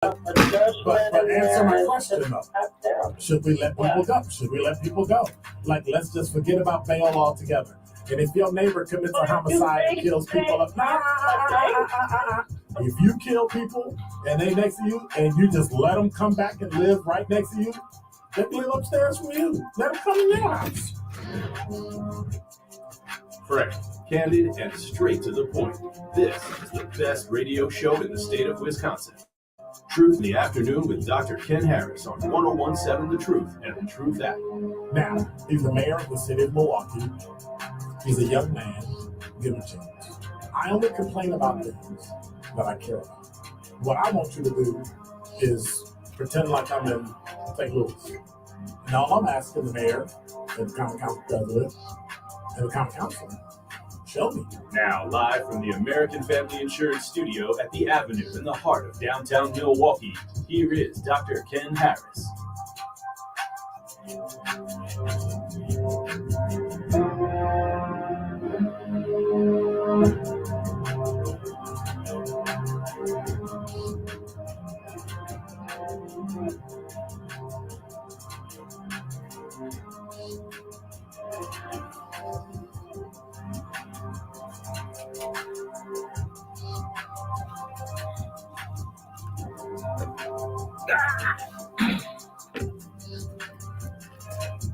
But answer my question though. Should we let people go? Should we let people go? Like, let's just forget about bail altogether. And if your neighbor commits a homicide and kills people, if you kill people and they next to you and you just let them come back and live right next to you, they live upstairs from you. Let them come in your house. Frank, candid and straight to the point. This is the best radio show in the state of Wisconsin. Truth in the Afternoon with Dr. Ken Harris on 1017 The Truth and The Truth app. Now, he's the mayor of the city of Milwaukee. He's a young man. Give him a chance. I only complain about things that I care about. What I want you to do is pretend like I'm in St. Louis. And all I'm asking the mayor and the common council president and the common council, show me. Now, live from the American Family Insurance Studio at the Avenue in the heart of downtown Milwaukee, here is Dr. Ken Harris.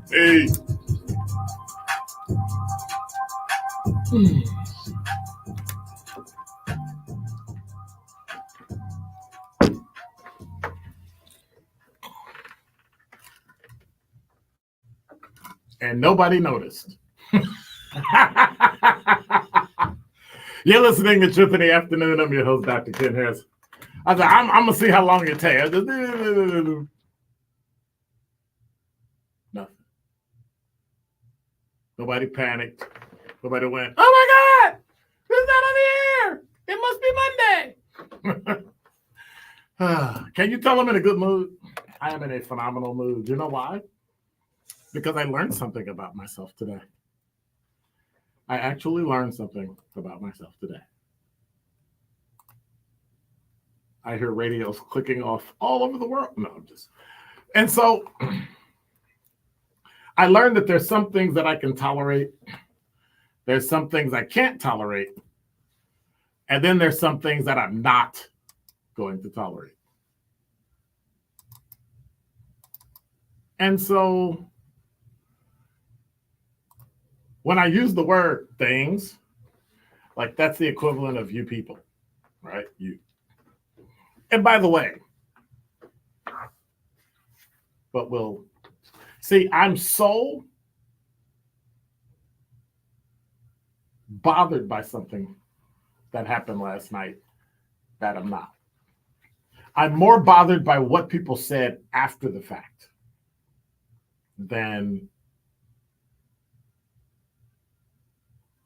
Hey. And nobody noticed. You're listening to Truth in the Afternoon. I'm your host, Dr. Ken Harris. I'm going to see how long it takes. Nothing. Nobody panicked. Nobody went, oh my God, it's not on the air. It must be Monday. Can you tell I'm in a good mood? I am in a phenomenal mood. You know why? Because I learned something about myself today. I actually learned something about myself today. I hear radios clicking off all over the world. No, and so I learned that there's some things that I can tolerate. There's some things I can't tolerate. And then there's some things that I'm not going to tolerate. And so when I use the word things, like that's the equivalent of you people, right? You. And by the way, but we'll see, I'm so bothered by something that happened last night that I'm not. I'm more bothered by what people said after the fact than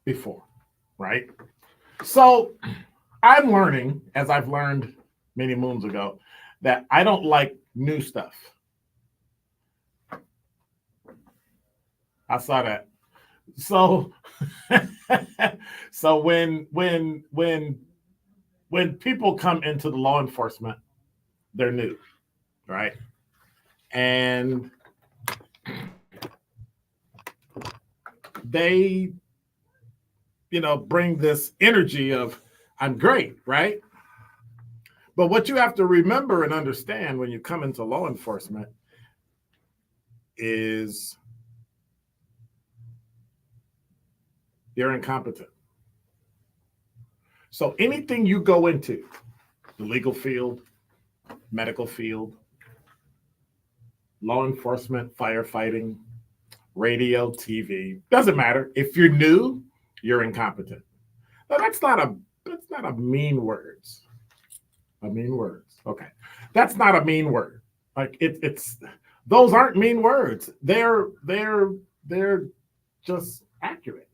before, right? So I'm learning, as I've learned many moons ago, that I don't like new stuff. I saw that. So, so when people come into the law enforcement, they're new, right? And they, bring this energy of, I'm great, right? But what you have to remember and understand when you come into law enforcement is you're incompetent. So anything you go into, the legal field, medical field, law enforcement, firefighting, radio, TV, doesn't matter. If you're new, you're incompetent. Now that's not a mean words. A mean words. Okay. That's not a mean word. Like it's those aren't mean words. They're just accurate.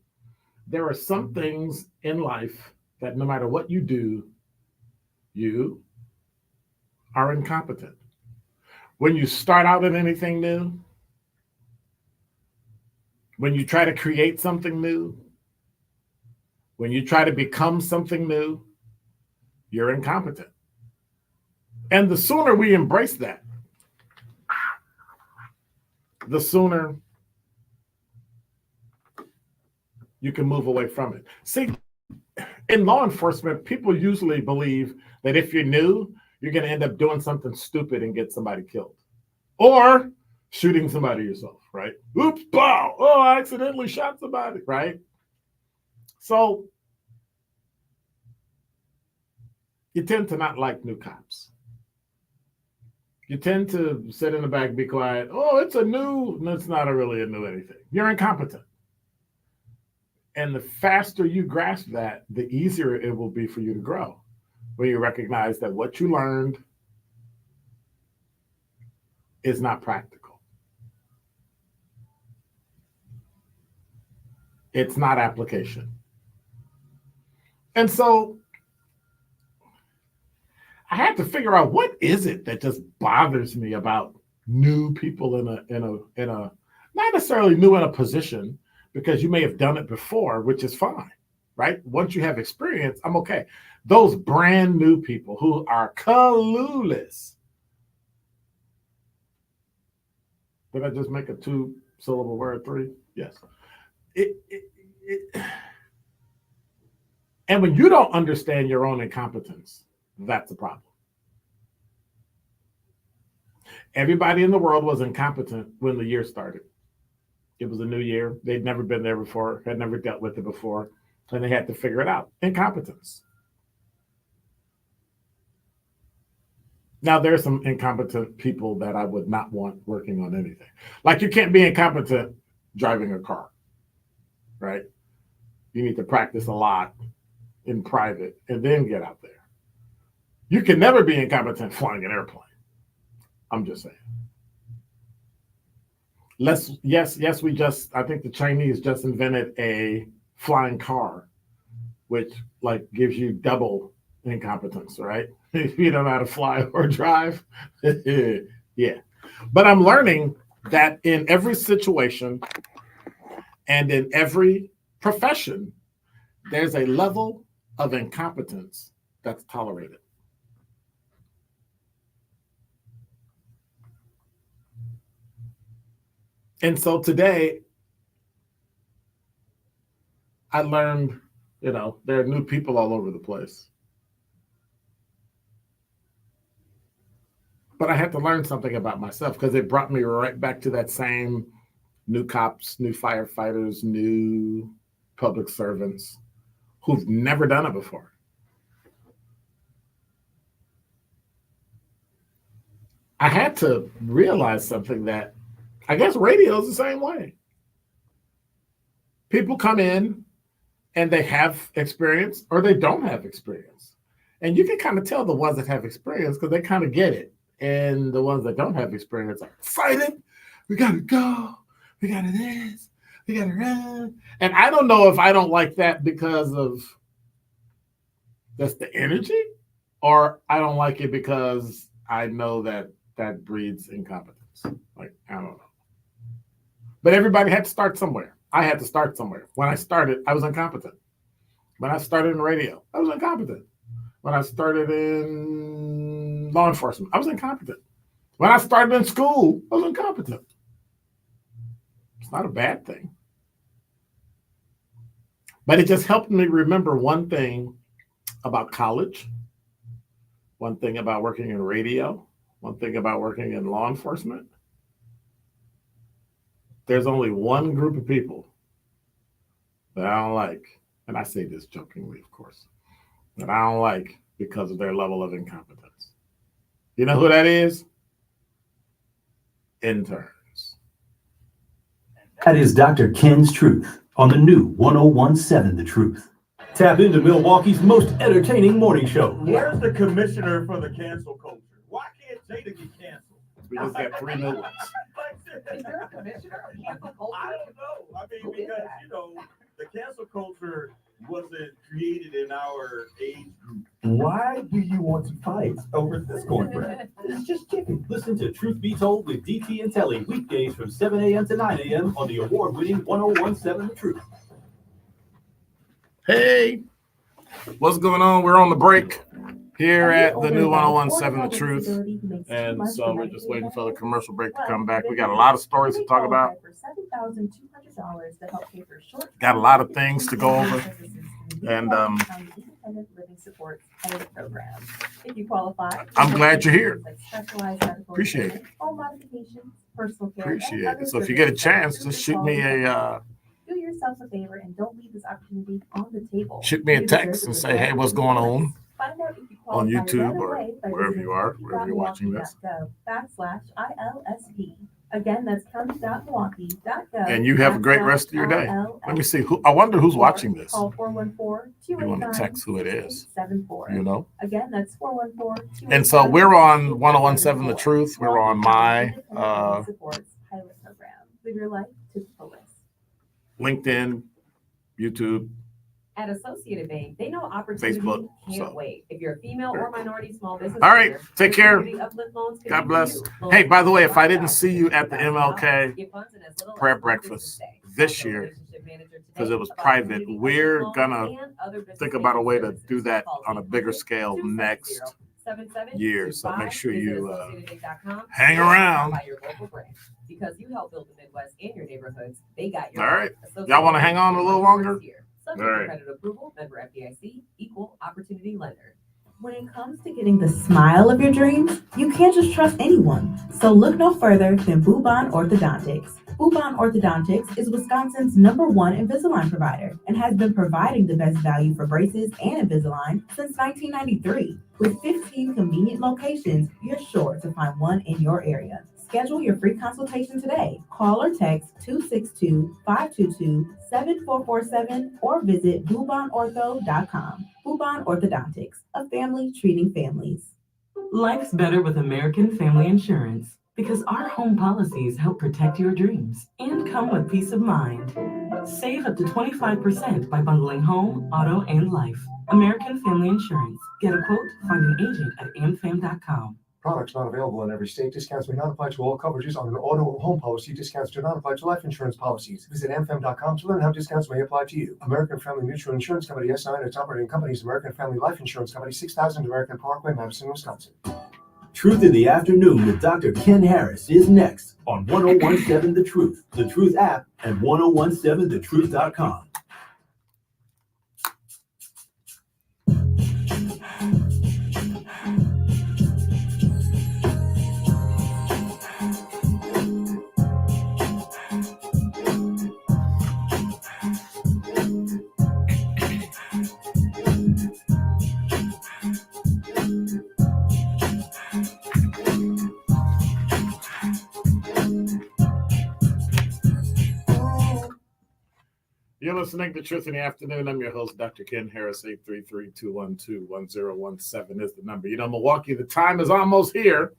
There are some things in life that no matter what you do, you are incompetent. When you start out in anything new, when you try to create something new, when you try to become something new, you're incompetent. And the sooner we embrace that, the sooner you can move away from it. See, in law enforcement, people usually believe that if you're new, you're going to end up doing something stupid and get somebody killed or shooting somebody yourself, right? Oops, bow. Oh, I accidentally shot somebody, right? So you tend to not like new cops. You tend to sit in the back, be quiet. Oh, it's no, it's not really a new anything. You're incompetent. And the faster you grasp that, the easier it will be for you to grow. When you recognize that what you learned is not practical. It's not application. And so I had to figure out what is it that just bothers me about new people in a not necessarily new in a position, because you may have done it before, which is fine, right? Once you have experience, I'm okay. Those brand new people who are clueless. Did I just make a 2-syllable word 3? Yes. And when you don't understand your own incompetence, that's a problem. Everybody in the world was incompetent when the year started. It was a new year. They'd never been there before, had never dealt with it before, and they had to figure it out. Incompetence. Now, there's some incompetent people that I would not want working on anything. Like, you can't be incompetent driving a car, right? You need to practice a lot in private and then get out there. You can never be incompetent flying an airplane. I'm just saying. I think the Chinese just invented a flying car, which like gives you double incompetence, right? If you don't know how to fly or drive. Yeah. But I'm learning that in every situation and in every profession, there's a level of incompetence that's tolerated. And so today, I learned, there are new people all over the place. But I had to learn something about myself because it brought me right back to that same new cops, new firefighters, new public servants who've never done it before. I had to realize something, that I guess radio is the same way. People come in and they have experience or they don't have experience. And you can kind of tell the ones that have experience because they kind of get it. And the ones that don't have experience are excited. We got to go. We got to this. We got to run. And I don't know if I don't like that because of that's the energy, or I don't like it because I know that breeds incompetence. Like, I don't know. But everybody had to start somewhere. I had to start somewhere. When I started, I was incompetent. When I started in radio, I was incompetent. When I started in law enforcement, I was incompetent. When I started in school, I was incompetent. It's not a bad thing. But it just helped me remember one thing about college, one thing about working in radio, one thing about working in law enforcement. There's only one group of people that I don't like, and I say this jokingly, of course, that I don't like because of their level of incompetence. You know who that is? Interns. That is Dr. Ken's Truth on the new 1017 The Truth. Tap into Milwaukee's most entertaining morning show. Where's the commissioner for the cancel culture? Why can't Jada get canceled? We just got 3 new ones. Is there a commissioner of cancel culture? I don't know. I mean, because, the cancel culture wasn't created in our age group. Why do you want to fight over this cornbread? It's just chicken. Listen to Truth Be Told with DT and Telly weekdays from 7 a.m. to 9 a.m. on the award-winning 1017 The Truth. Hey, what's going on? We're on the break. here at the new 1017 The Truth. And so we're just waiting for the commercial break to come back. We got a lot of stories to talk about. Got a lot of things to go over. And I'm glad you're here. Appreciate it. Appreciate it. So if you get a chance, just shoot me a do yourself a favor and don't leave this opportunity on the table. shoot me a text and say, hey, what's going on Find out if you on qualify YouTube right or away by wherever visiting you are, wherever you're watching this. county.milwaukee.gov/ILSP. Again, that's county.milwaukee.gov. And you have a great rest of your day. Let me see. I wonder who's watching this. Call 414-289-6874. You want to text who it is? You know? Again, that's 414-289-6874. And so we're on 1017 The Truth. We're on my Live your life to the fullest. LinkedIn, YouTube. At Associated Bank, they know opportunity Facebook, can't so. wait. If you're a female or minority small business All right, owner, take care. Community Uplift loans can God be bless. for you. Hey, by the way, if I didn't Loans see you at the MLK get funds in as little as prayer 1 breakfast business day. this Talk to a year, relationship manager today because it was about private, community we're uplift gonna loans and other business think about a way to services. do that Call on a bigger scale next 800-270-7725. year. So make sure Visit you associatedbank.com hang or around. by your local branch. Because you help build the Midwest and your neighborhoods, they got your All right. Associated Y'all wanna Bank hang on a little is longer? here. Subject All to right. credit approval, member FDIC, equal opportunity lender. When it comes to getting the smile of your dreams, you can't just trust anyone. So look no further than Bubon Orthodontics. Bubon Orthodontics is Wisconsin's #1 Invisalign provider and has been providing the best value for braces and Invisalign since 1993. With 15 convenient locations, you're sure to find one in your area. Schedule your free consultation today. Call or text 262-522-7447 or visit bubonortho.com. Bubon Orthodontics, a family treating families. Life's better with American Family Insurance because our home policies help protect your dreams and come with peace of mind. Save up to 25% by bundling home, auto, and life. American Family Insurance. Get a quote, find an agent at amfam.com. Products not available in every state. Discounts may not apply to all coverages on an auto or home policy. Discounts do not apply to life insurance policies. Visit amfam.com to learn how discounts may apply to you. American Family Mutual Insurance Company, SI, and its operating companies, American Family Life Insurance Company, 6000 American Parkway, Madison, Wisconsin. Truth in the Afternoon with Dr. Ken Harris is next on 1017 The Truth, The Truth app, and 1017thetruth.com. You're listening to Truth in the Afternoon. I'm your host, Dr. Ken Harris. 833-212-1017 is the number. You know, Milwaukee, the time is almost here.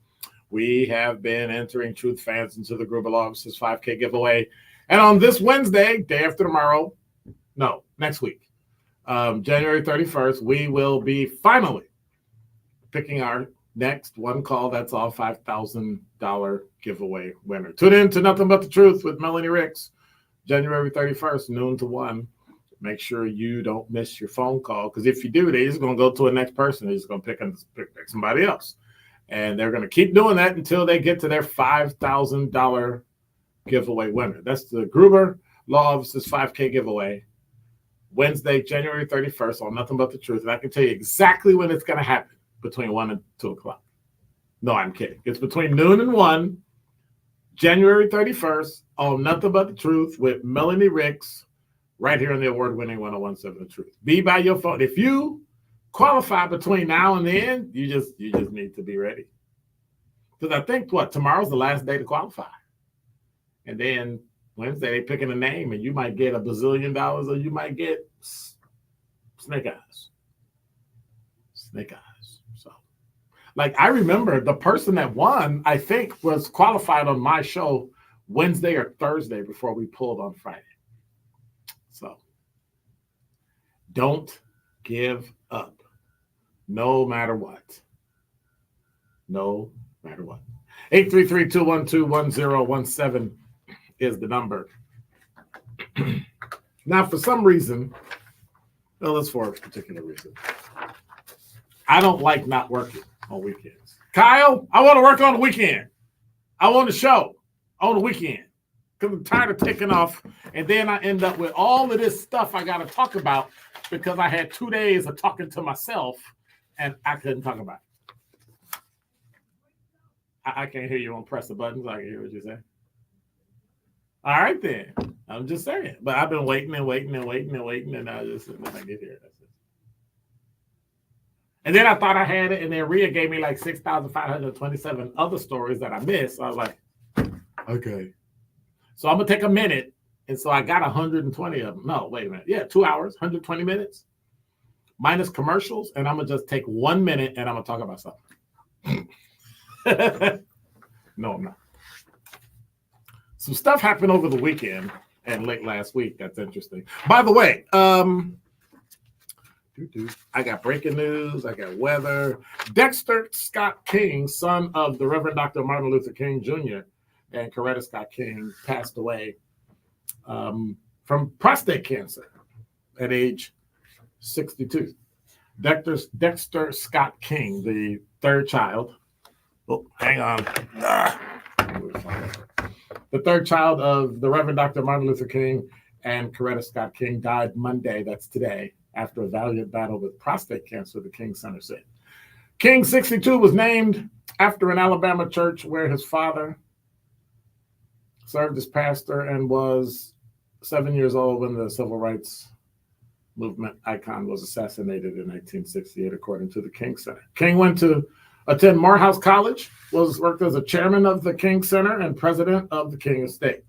We have been entering Truth fans into the Gruber Law Offices 5K giveaway. And on this Wednesday, day after tomorrow, no, next week, January 31st, we will be finally picking our next one call. That's all $5,000 giveaway winner. Tune in to Nothing But the Truth with Melanie Ricks. January 31st, noon to 1. Make sure you don't miss your phone call, because if you do, they're just going to go to the next person. They're just going to pick somebody else. And they're going to keep doing that until they get to their $5,000 giveaway winner. That's the Gruber Law Offices 5K giveaway, Wednesday, January 31st on Nothing But the Truth. And I can tell you exactly when it's going to happen, between 1 and 2 o'clock. No, I'm kidding. It's between noon and 1. January 31st on Nothing But the Truth with Melanie Ricks, right here on the award-winning 1017 The Truth. Be by your phone. If you qualify between now and then, you just need to be ready. Because I think, tomorrow's the last day to qualify. And then Wednesday, they picking a name, and you might get $1 bazillion, or you might get snake eyes. Snake eyes. Like, I remember the person that won, I think, was qualified on my show Wednesday or Thursday before we pulled on Friday. So don't give up, no matter what. No matter what. 833-212-1017 is the number. Now, for some reason, well, it's for a particular reason. I don't like not working on weekends. Kyle, I want to work on the weekend. I want to show on the weekend because I'm tired of taking off. And then I end up with all of this stuff I got to talk about because I had 2 days of talking to myself and I couldn't talk about it. I can't hear you. On press the buttons. I can hear what you say. All right, then. I'm just saying. But I've been waiting and I just I get here. That's it. And then I thought I had it, and then Rhea gave me like 6,527 other stories that I missed. So I was like, okay. So I'm going to take a minute. And so I got 120 of them. No, wait a minute. Yeah, 2 hours, 120 minutes, minus commercials. And I'm going to just take 1 minute, and I'm going to talk about something. No, I'm not. Some stuff happened over the weekend and late last week. That's interesting. By the way, I got breaking news. I got weather. Dexter Scott King, son of the Reverend Dr. Martin Luther King Jr. and Coretta Scott King, passed away from prostate cancer at age 62. Dexter Scott King, the third child. Oh, hang on. The third child of the Reverend Dr. Martin Luther King and Coretta Scott King died Monday, that's today, after a valiant battle with prostate cancer, the King Center said. King 62 was named after an Alabama church where his father served as pastor and was 7 years old when the civil rights movement icon was assassinated in 1968, according to the King Center. King went to attend Morehouse College, worked as a chairman of the King Center and president of the King Estate.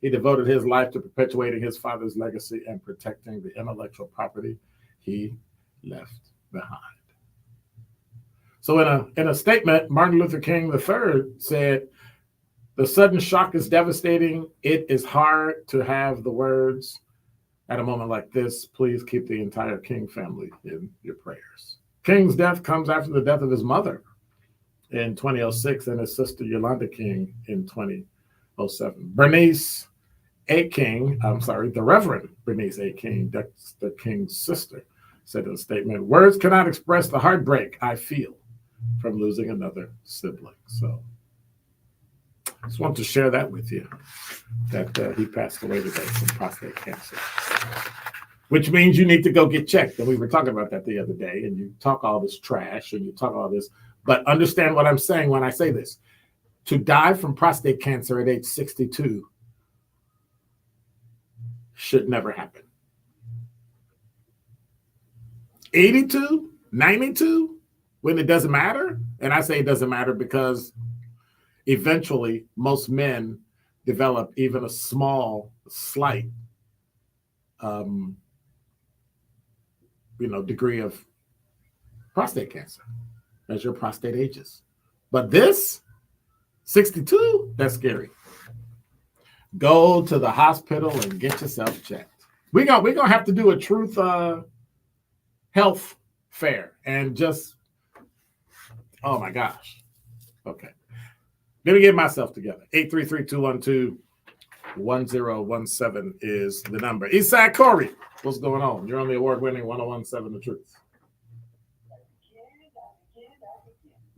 He devoted his life to perpetuating his father's legacy and protecting the intellectual property he left behind. So in a statement, Martin Luther King III said, "The sudden shock is devastating. It is hard to have the words. At a moment like this, please keep the entire King family in your prayers." King's death comes after the death of his mother in 2006 and his sister Yolanda King in 2007. Bernice A. King, the Reverend Bernice A. King, Dexter King's sister, said in a statement, "Words cannot express the heartbreak I feel from losing another sibling." So I just want to share that with you, that he passed away today from prostate cancer, which means you need to go get checked. And we were talking about that the other day, and you talk all this trash and you talk all this, but understand what I'm saying when I say this. To die from prostate cancer at age 62 should never happen. 82, 92, when it doesn't matter. And I say it doesn't matter because eventually most men develop even a slight degree of prostate cancer as your prostate ages. But this 62, that's scary. Go to the hospital and get yourself checked. We're gonna have to do a truth health fair and just, oh my gosh. Okay. Let me get myself together. 833-212-1017 is the number. Eastside Corey, what's going on? You're on the award-winning 1017 The Truth.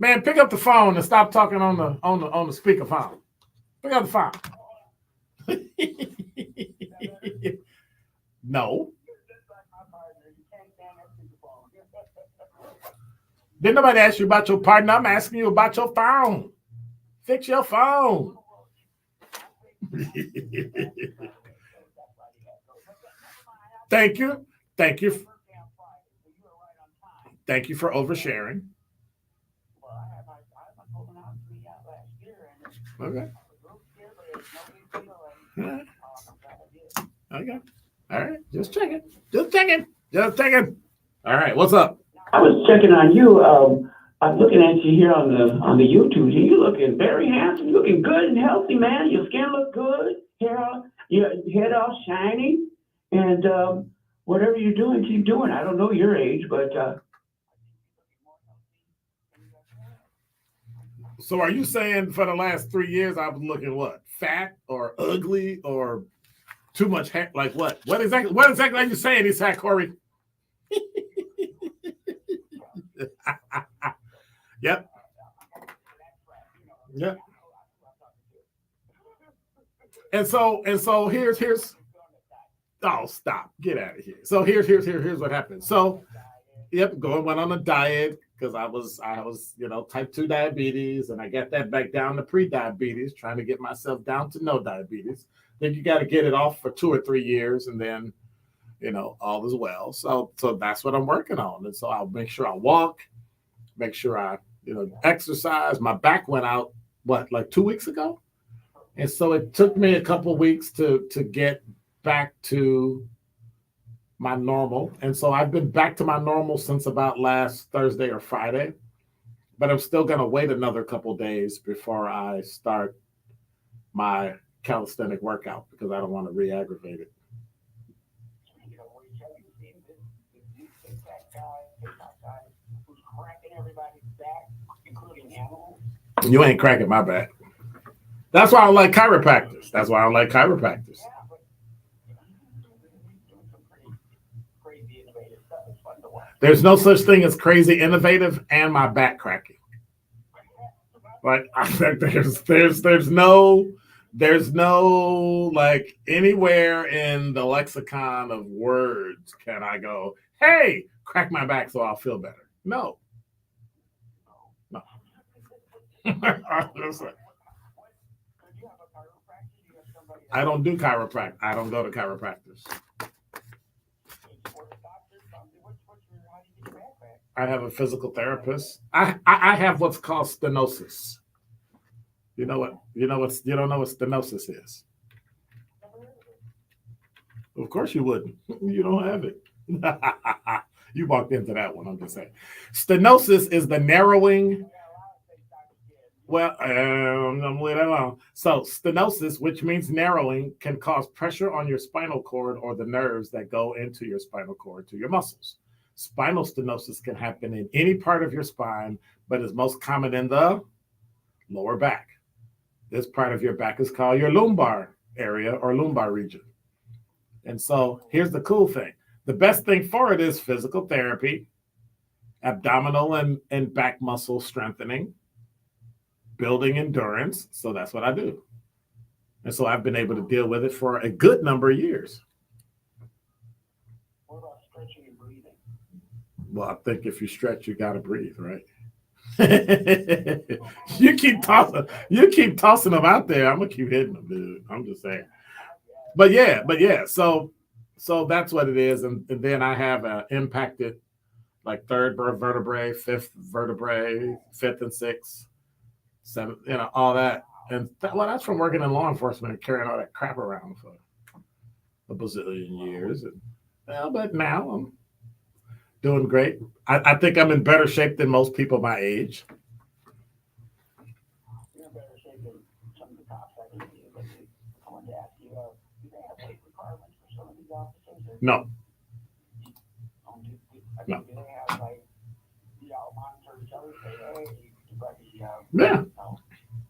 Man, pick up the phone and stop talking on the speakerphone. Pick up the phone. No. Didn't nobody ask you about your partner? I'm asking you about your phone. Fix your phone. Thank you. Thank you. Thank you for oversharing. Okay. Okay. All right. Just checking. All right. What's up? I was checking on you. I'm looking at you here on the YouTube. You're looking very handsome. You're looking good and healthy, man. Your skin look good. Your head all shiny. And whatever you're doing, keep doing. I don't know your age, but so are you saying for the last 3 years I was looking what? Fat or ugly or too much hair? Like what? What exactly are you saying, Eastside Corey? Yep. Yep. And so here's oh, stop, get out of here. So here's what happened. So yep, went on a diet because I was type 2 diabetes, and I got that back down to pre-diabetes, trying to get myself down to no diabetes. Then you got to get it off for 2 or 3 years, and then all is well. So that's what I'm working on. And so I'll make sure I walk, make sure I exercise. My back went out like 2 weeks ago, and so it took me a couple of weeks to get back to my normal. And so I've been back to my normal since about last Thursday or Friday, but I'm still going to wait another couple of days before I start my calisthenic workout because I don't want to re-aggravate it. You ain't cracking my back. That's why I don't like chiropractors. There's no such thing as crazy innovative and my back cracking. Like I think there's no like anywhere in the lexicon of words can I go, hey, crack my back so I'll feel better. No. I don't do chiropractic. I don't go to chiropractors. I have a physical therapist. I have what's called stenosis. You don't know what stenosis is? Of course you wouldn't. You don't have it. You walked into that one, I'm just saying. Stenosis is the narrowing. Well, I'm going to leave that alone. So stenosis, which means narrowing, can cause pressure on your spinal cord or the nerves that go into your spinal cord to your muscles. Spinal stenosis can happen in any part of your spine, but is most common in the lower back. This part of your back is called your lumbar area or lumbar region. And so here's the cool thing. The best thing for it is physical therapy, abdominal and back muscle strengthening, building endurance. So that's what I do. And so I've been able to deal with it for a good number of years. What about stretching and breathing? Well, I think if you stretch, you got to breathe, right? You keep tossing them out there. I'm going to keep hitting them, dude. I'm just saying. But yeah. So that's what it is. And then I have impacted like third vertebrae, fifth vertebrae, fifth and sixth, seventh, all that. And that's from working in law enforcement and carrying all that crap around for a bazillion years. But now I'm doing great. I think I'm in better shape than most people my age. You're in better shape than some of the cops I can see. But I wanted to ask you, do they have weight requirements for some of these officers? No. Do they have monitor each other, say, hey,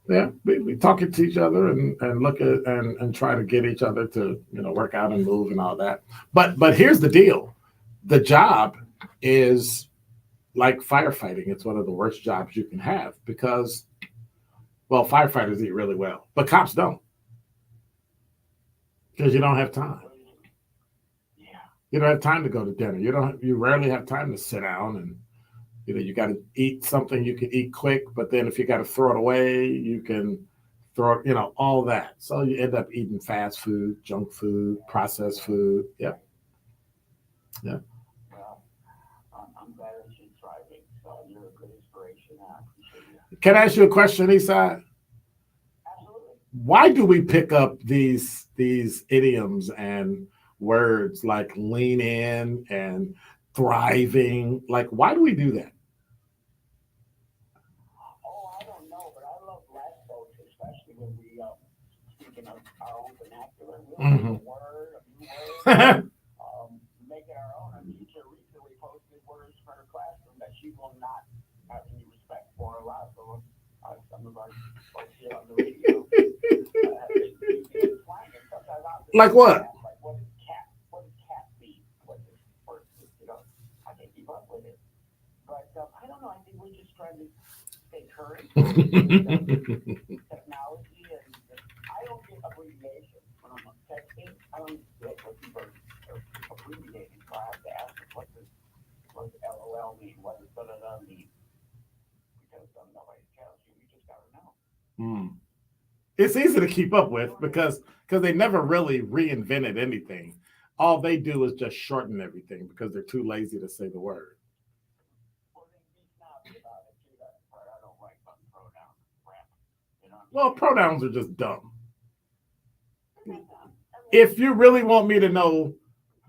Yeah, we talk to each other and look at and try to get each other to work out and move and all that. But here's the deal: the job is like firefighting. It's one of the worst jobs you can have because, well, firefighters eat really well, but cops don't because you don't have time. You don't have time to go to dinner. You rarely have time to sit down and. You got to eat something you can eat quick, but then if you got to throw it away, you can throw it, all that. So you end up eating fast food, junk food, processed food. Yep. Yeah. Well, I'm glad that you're thriving. So you're a good inspiration. I appreciate you. Can I ask you a question, Eastside? Absolutely. Why do we pick up these idioms and words like lean in and thriving? Like, why do we do that? I don't know, but I love black folks, especially when we speaking of our own vernacular. We'll make a word, a new word, make it our own. A teacher recently posted words for her classroom that she will not have any respect for. A lot of some of our folks here on the radio. Like what? Like what does cat mean? What is first? I can't keep up with it. But I don't know. I think we're just trying to technology, and I don't get abbreviations when I'm texting. I don't get what people are abbreviating. So I have to ask them, what does LOL mean? What does da-da-da mean? Because nobody tells you. You just gotta know. It's easy to keep up with because they never really reinvented anything. All they do is just shorten everything because they're too lazy to say the word. Well, then be snobby about it too. That part I don't like about pronouns. Crap. You know. Well, pronouns are just dumb. If you really want me to know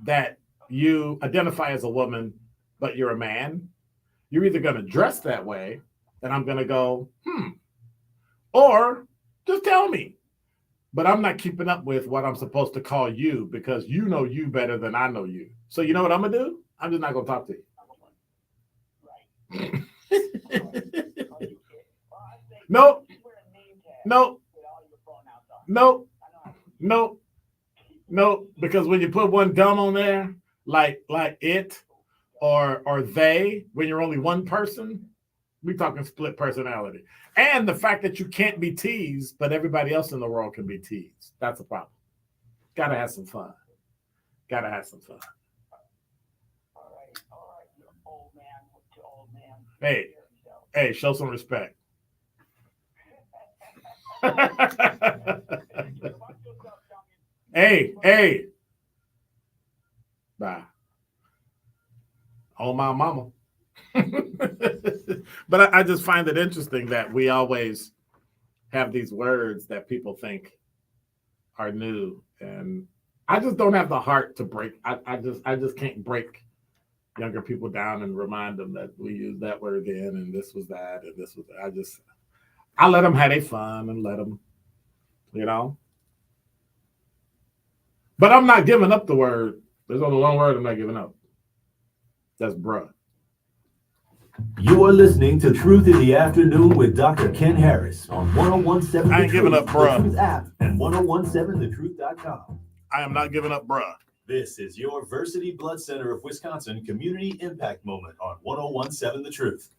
that you identify as a woman, but you're a man, you're either going to dress that way, and I'm going to go, or just tell me. But I'm not keeping up with what I'm supposed to call you because you know you better than I know you. So you know what I'm going to do? I'm just not going to talk to you. Nope. Nope. Nope. Nope. Nope. Because when you put one dumb on there, like it or they, when you're only one person, we're talking split personality. And the fact that you can't be teased, but everybody else in the world can be teased. That's a problem. Gotta have some fun. Gotta have some fun. All right, you old man to old man. Hey, show some respect. Hey. Bye. Oh, my mama. But I just find it interesting that we always have these words that people think are new, and I just don't have the heart to break. I just can't break younger people down and remind them that we used that word then, and this was that, and this was that. I let them have their fun and let them, But I'm not giving up the word. There's only one word I'm not giving up. That's bruh. You are listening to Truth in the Afternoon with Dr. Ken Harris on 1017 I ain't giving up, bruh. The Truth app and 1017thetruth.com. I am not giving up, bruh. This is your Versity Blood Center of Wisconsin Community Impact Moment on 1017 The Truth.